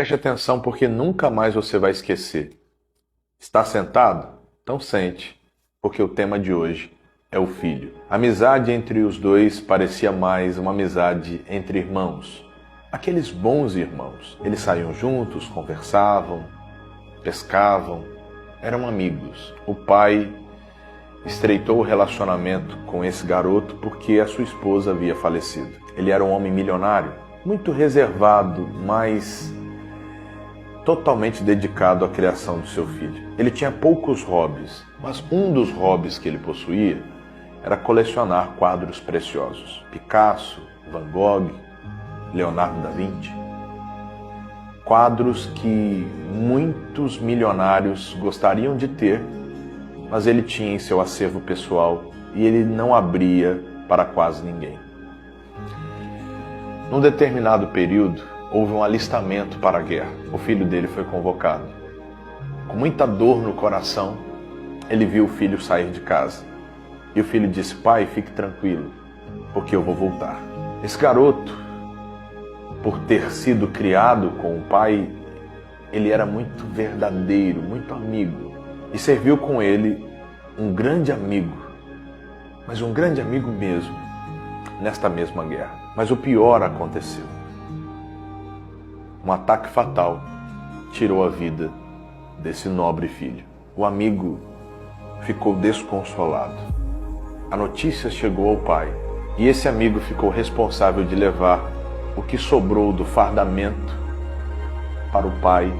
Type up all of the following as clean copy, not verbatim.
Preste atenção porque nunca mais você vai esquecer. Está sentado? Então sente, porque o tema de hoje é o filho. A amizade entre os dois parecia mais uma amizade entre irmãos. Aqueles bons irmãos. Eles saíam juntos, conversavam, pescavam, eram amigos. O pai estreitou o relacionamento com esse garoto porque a sua esposa havia falecido. Ele era um homem milionário, muito reservado, mas totalmente dedicado à criação do seu filho. Ele tinha poucos hobbies, mas um dos hobbies que ele possuía era colecionar quadros preciosos. Picasso, Van Gogh, Leonardo da Vinci. Quadros que muitos milionários gostariam de ter, mas ele tinha em seu acervo pessoal e ele não abria para quase ninguém. Num determinado período, houve um alistamento para a guerra. O filho dele foi convocado. Com muita dor no coração, ele viu o filho sair de casa. E o filho disse: pai, fique tranquilo, porque eu vou voltar. Esse garoto, por ter sido criado com o pai, ele era muito verdadeiro, muito amigo. E serviu com ele um grande amigo, mas um grande amigo mesmo, nesta mesma guerra. Mas o pior aconteceu. Um ataque fatal tirou a vida desse nobre filho. O amigo ficou desconsolado. A notícia chegou ao pai e esse amigo ficou responsável de levar o que sobrou do fardamento para o pai,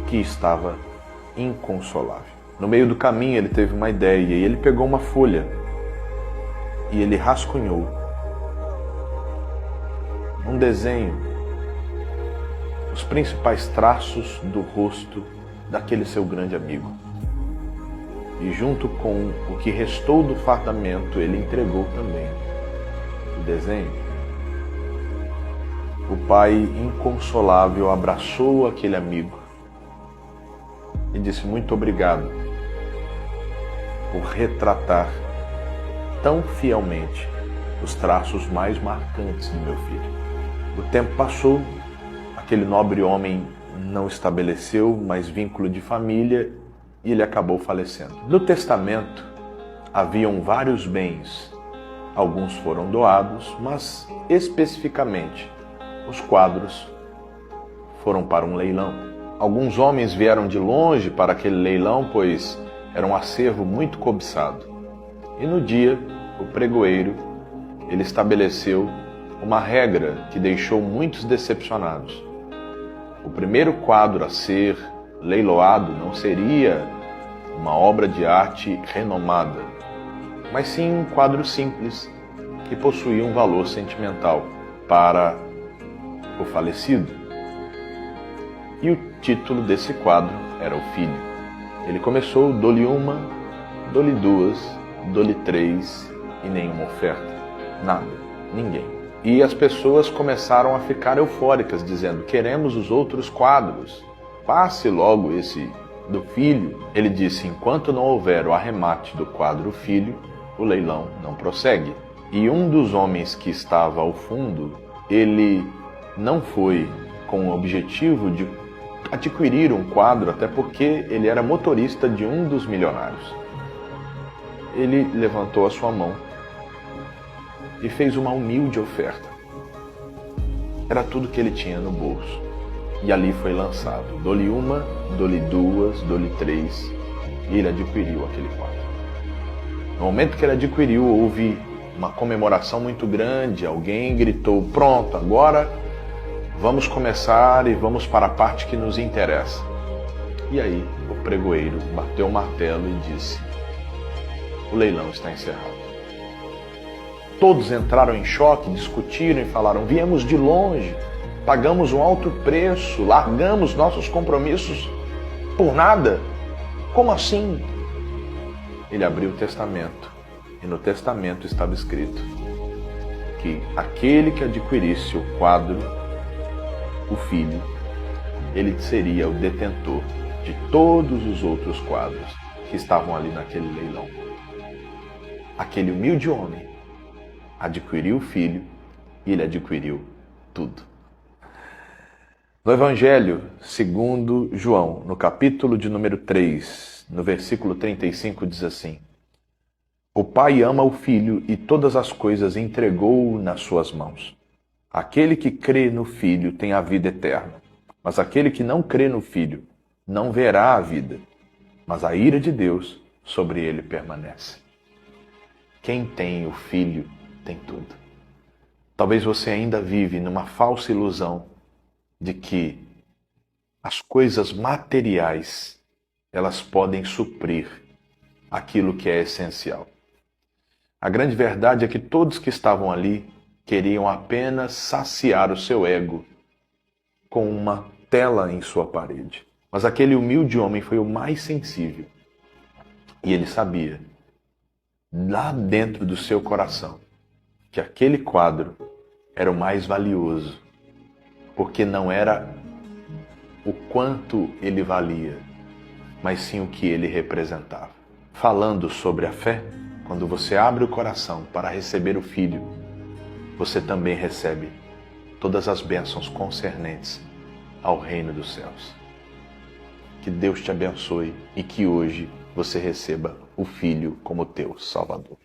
que estava inconsolável. No meio do caminho ele teve uma ideia e ele pegou uma folha e ele rascunhou um desenho, os principais traços do rosto daquele seu grande amigo. E junto com o que restou do fardamento, ele entregou também o desenho. O pai, inconsolável, abraçou aquele amigo e disse: muito obrigado por retratar tão fielmente os traços mais marcantes do meu filho. O tempo passou, aquele nobre homem não estabeleceu mais vínculo de família e ele acabou falecendo. No testamento haviam vários bens, alguns foram doados, mas especificamente os quadros foram para um leilão. Alguns homens vieram de longe para aquele leilão, pois era um acervo muito cobiçado. E no dia, o pregoeiro, ele estabeleceu uma regra que deixou muitos decepcionados. O primeiro quadro a ser leiloado não seria uma obra de arte renomada, mas sim um quadro simples que possuía um valor sentimental para o falecido. E o título desse quadro era O Filho. Ele começou: dou-lhe uma, dou-lhe duas, dou-lhe três, e nenhuma oferta. Nada, ninguém. E as pessoas começaram a ficar eufóricas, dizendo: queremos os outros quadros, passe logo esse do filho. Ele disse: enquanto não houver o arremate do quadro Filho, o leilão não prossegue. E um dos homens que estava ao fundo, ele não foi com o objetivo de adquirir um quadro, até porque ele era motorista de um dos milionários. Ele levantou a sua mão e fez uma humilde oferta. Era tudo que ele tinha no bolso. E ali foi lançado: dou-lhe uma, dou-lhe duas, dou-lhe três. E ele adquiriu aquele quadro. No momento que ele adquiriu, houve uma comemoração muito grande. Alguém gritou: pronto, agora vamos começar e vamos para a parte que nos interessa. E aí o pregoeiro bateu o martelo e disse: o leilão está encerrado. Todos entraram em choque, discutiram e falaram: viemos de longe, pagamos um alto preço, largamos nossos compromissos por nada. Como assim? Ele abriu o testamento e no testamento estava escrito que aquele que adquirisse o quadro, o filho, ele seria o detentor de todos os outros quadros que estavam ali naquele leilão. Aquele humilde homem adquiriu o filho e ele adquiriu tudo. No Evangelho segundo João, no capítulo de número 3, no versículo 35, diz assim: O Pai ama o Filho e todas as coisas entregou nas suas mãos. Aquele que crê no Filho tem a vida eterna, mas aquele que não crê no Filho não verá a vida, mas a ira de Deus sobre ele permanece. Quem tem o Filho tem tudo. Talvez você ainda vive numa falsa ilusão de que as coisas materiais, elas podem suprir aquilo que é essencial. A grande verdade é que todos que estavam ali queriam apenas saciar o seu ego com uma tela em sua parede. Mas aquele humilde homem foi o mais sensível. E ele sabia, lá dentro do seu coração, que aquele quadro era o mais valioso, porque não era o quanto ele valia, mas sim o que ele representava. Falando sobre a fé, quando você abre o coração para receber o Filho, você também recebe todas as bênçãos concernentes ao reino dos céus. Que Deus te abençoe e que hoje você receba o Filho como teu Salvador.